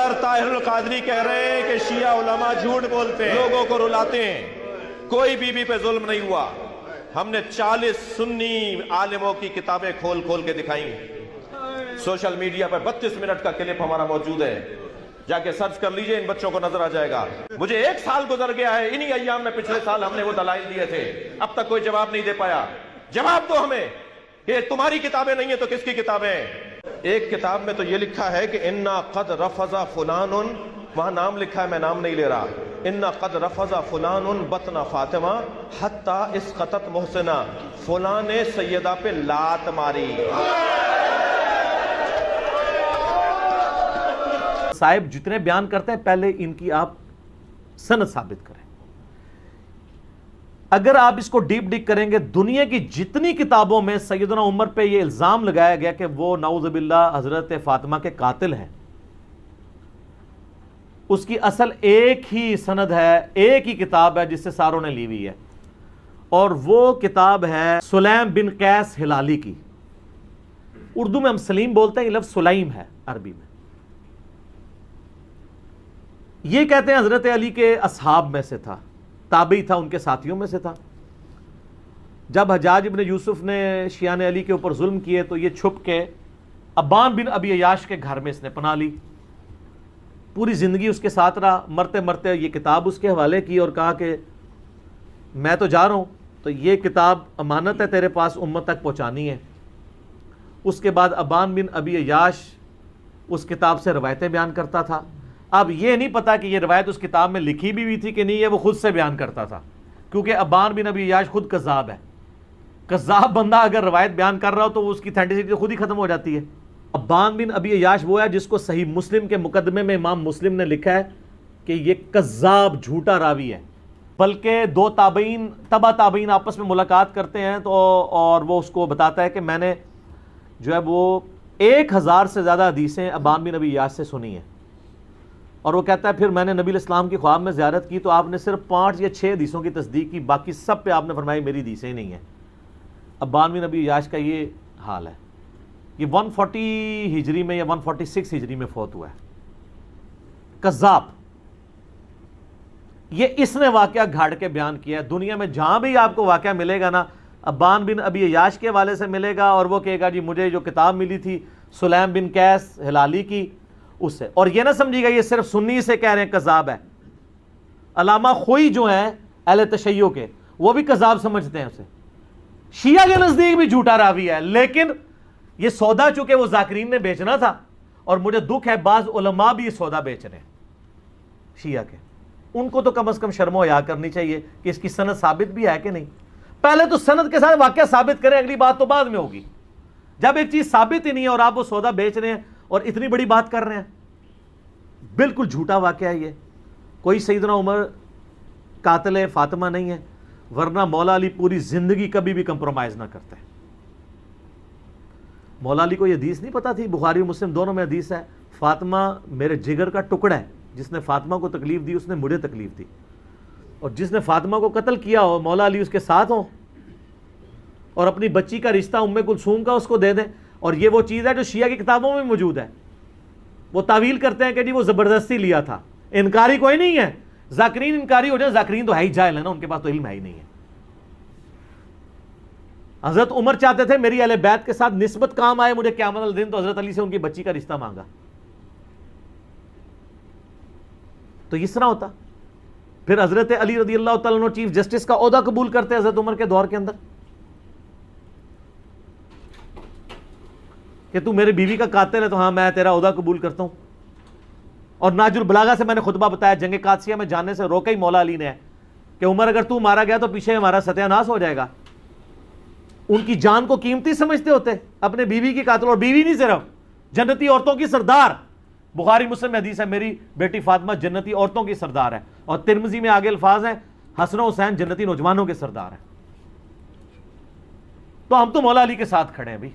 Doctor Tahir al-Qadri کہہ رہے ہیں کہ شیعہ علماء جھوٹ بولتے ہیں، لوگوں کو رلاتے ہیں، کوئی بی بی پہ ظلم نہیں ہوا۔ ہم نے 40 سنی عالموں کی کتابیں کھول کھول کے دکھائیں، سوشل میڈیا پر 32 منٹ کا کلپ ہمارا موجود ہے، جا کے سرچ کر لیجئے، ان بچوں کو نظر آ جائے گا۔ مجھے 1 سال گزر گیا ہے، انہی ایام میں پچھلے سال ہم نے وہ دلائل دیے تھے، اب تک کوئی جواب نہیں دے پایا۔ جواب دو ہمیں کہ تمہاری کتابیں نہیں ہیں تو کس کی کتابیں ہیں؟ ایک کتاب میں تو یہ لکھا ہے کہ اِنَّا قَدْ رَفَضَ فُلَانٌ، وہاں نام لکھا ہے، میں نام نہیں لے رہا، اِنَّا قَدْ رَفَضَ فُلَانٌ بَطْنَ فاطمہ حَتَّى اِسْقَطَتْ مُحْسِنَا، فلاں نے سیدہ پہ لات ماری۔ صاحب جتنے بیان کرتے ہیں پہلے ان کی آپ سند ثابت کریں۔ اگر آپ اس کو ڈیپ ڈگ کریں گے، دنیا کی جتنی کتابوں میں سیدنا عمر پہ یہ الزام لگایا گیا کہ وہ نعوذ باللہ حضرت فاطمہ کے قاتل ہیں، اس کی اصل ایک ہی سند ہے، ایک ہی کتاب ہے جس سے ساروں نے لی ہوئی ہے، اور وہ کتاب ہے سلیم بن قیس ہلالی کی۔ اردو میں ہم سلیم بولتے ہیں، یہ لفظ سلیم ہے عربی میں۔ یہ کہتے ہیں حضرت علی کے اصحاب میں سے تھا، تابعی تھا، ان کے ساتھیوں میں سے تھا۔ جب حجاج ابن یوسف نے شیعان علی کے اوپر ظلم کیے تو یہ چھپ کے ابان بن ابی عیاش کے گھر میں اس نے پناہ لی، پوری زندگی اس کے ساتھ رہا، مرتے مرتے یہ کتاب اس کے حوالے کی اور کہا کہ میں تو جا رہا ہوں، تو یہ کتاب امانت ہے تیرے پاس، امت تک پہنچانی ہے۔ اس کے بعد ابان بن ابی عیاش اس کتاب سے روایتیں بیان کرتا تھا۔ اب یہ نہیں پتا کہ یہ روایت اس کتاب میں لکھی بھی ہوئی تھی کہ نہیں، یہ وہ خود سے بیان کرتا تھا، کیونکہ ابان بن ابی عیاش خود کذاب ہے۔ کذاب بندہ اگر روایت بیان کر رہا ہو تو اس کی اتھینٹسٹی خود ہی ختم ہو جاتی ہے۔ ابان بن ابی عیاش وہ ہے جس کو صحیح مسلم کے مقدمے میں امام مسلم نے لکھا ہے کہ یہ کذاب جھوٹا راوی ہے۔ بلکہ 2 تابعین تبع تابعین آپس میں ملاقات کرتے ہیں تو اور وہ اس کو بتاتا ہے کہ میں نے جو ہے وہ 1000 سے زیادہ حدیثیں ابان بن ابی عیاش سے سنی ہیں، اور وہ کہتا ہے پھر میں نے نبی الاسلام کی خواب میں زیارت کی تو آپ نے صرف 5 یا 6 حدیثوں کی تصدیق کی، باقی سب پہ آپ نے فرمایا میری حدیثیں ہی نہیں ہیں۔ ابان بن ابی عیاش کا یہ حال ہے۔ یہ 140 ہجری میں یا 146 ہجری میں فوت ہوا ہے۔ کذاب، یہ اس نے واقعہ گھاڑ کے بیان کیا ہے۔ دنیا میں جہاں بھی آپ کو واقعہ ملے گا نا، ابان بن ابی عیاش کے حوالے سے ملے گا، اور وہ کہے گا جی مجھے جو کتاب ملی تھی سلیم بن قیس ہلالی کی، اس سے۔ اور یہ نہ سمجھیے گا یہ صرف سنی سے کہہ رہے ہیں کذاب ہے، علامہ خوئی جو ہیں اہل تشیع کے وہ بھی کذاب سمجھتے ہیں اسے، شیعہ کے نزدیک بھی جھوٹا راوی ہے، لیکن یہ سودا چونکہ وہ ذاکرین نے بیچنا تھا، اور مجھے دکھ ہے بعض علماء بھی یہ سودا بیچ رہے ہیں شیعہ کے، ان کو تو کم از کم شرم و حیا کرنی چاہیے کہ اس کی سند ثابت بھی ہے کہ نہیں۔ پہلے تو سند کے ساتھ واقعہ ثابت کریں، اگلی بات تو بعد میں ہوگی۔ جب ایک چیز ثابت ہی نہیں ہے اور آپ وہ سودا بیچ رہے ہیں اور اتنی بڑی بات کر رہے ہیں، بالکل جھوٹا واقعہ ہے یہ۔ کوئی سیدنا عمر قاتل فاطمہ نہیں ہے، ورنہ مولا علی پوری زندگی کبھی بھی کمپرومائز نہ کرتے۔ مولا علی کو یہ حدیث نہیں پتا تھی، بخاری و مسلم دونوں میں حدیث ہے، فاطمہ میرے جگر کا ٹکڑا ہے، جس نے فاطمہ کو تکلیف دی اس نے مجھے تکلیف دی، اور جس نے فاطمہ کو قتل کیا ہو مولا علی اس کے ساتھ ہوں، اور اپنی بچی کا رشتہ ام کلثوم کا اس کو دے دیں۔ اور یہ وہ چیز ہے جو شیعہ کی کتابوں میں موجود ہے۔ وہ تعویل کرتے ہیں کہ جی وہ زبردستی لیا تھا، انکاری کوئی نہیں ہے، ذاکرین انکاری ہو جائے، ذاکرین تو ہے ہی جاہل ہے نا، ان کے پاس تو علم ہے ہی نہیں ہے۔ حضرت عمر چاہتے تھے میری اہل بیت کے ساتھ نسبت کام آئے مجھے قیامت الدین، تو حضرت علی سے ان کی بچی کا رشتہ مانگا، تو اس طرح ہوتا۔ پھر حضرت علی رضی اللہ تعالیٰ عنہ چیف جسٹس کا عہدہ قبول کرتے حضرت عمر کے دور کے اندر، کہ تو میرے بیوی کا قاتل ہے تو ہاں میں تیرا عہدہ قبول کرتا ہوں۔ اور ناج البلاغہ سے میں نے خطبہ بتایا، جنگ قادسیہ میں جانے سے روکا ہی مولا علی نے ہے کہ عمر اگر تو مارا گیا تو پیچھے ہمارا ستیہ ناس ہو جائے گا۔ ان کی جان کو قیمتی سمجھتے ہوتے، اپنے بیوی کی قاتل، اور بیوی نہیں صرف، جنتی عورتوں کی سردار۔ بخاری مسلم میں حدیث ہے میری بیٹی فاطمہ جنتی عورتوں کی سردار ہے، اور ترمذی میں آگے الفاظ ہیں حسن و حسین جنتی نوجوانوں کے سردار ہیں۔ تو ہم تو مولا علی کے ساتھ کھڑے ہیں بھائی۔